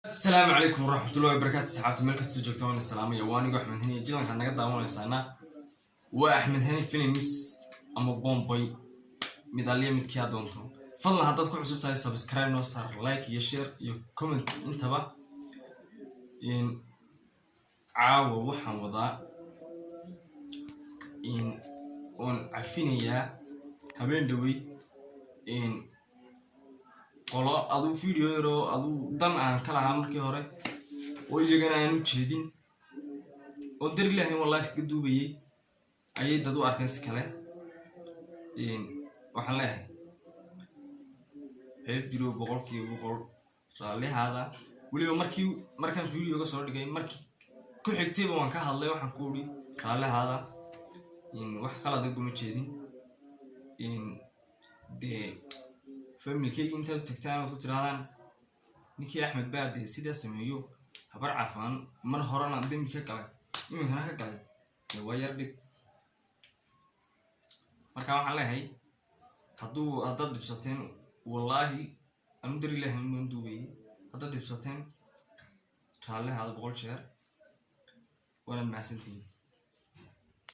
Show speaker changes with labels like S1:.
S1: السلام عليكم ورحمة الله وبركاته. صحابتي ملكة تجوكتون السلامية واني أحمد هني جلنا كان نقدر وانا سنة وأحمد هني فيلم مس أما بومباي ميدالية متكيا دونتو فضلا هذا تكون عزبت هاي سبسكرايب نوصل لايك يشير يكومنت انتبه إن عاو وحن وضع إن on عفينيا هبين دوي إن qolo adu video yaro adu dan aan kala markii hore oo iyagana aan u jeedin oo dir ilaahay wallahi iska duubayay ayay dad u arkeen kale waxaan leeyahay heeb jiro boqol raalihaada waliba markaan video ga soo dhigay markii ku xigtay waan ka hadlay waxaan ku uri raalihaada wax kala dad uma jeedin de familkeyga inta tagtaan oo tiraadaan ninkii Axmed baad sida sameeyo habar cafaan mar horena dambi ka galay iminkana ka galay waa yar dhib marka waxaan leeyahay haddaad dibsateen wallahi aan dir ilaahay ma duubay haddaad dibsateen raalihaada 100 jeer wanaad maasantiin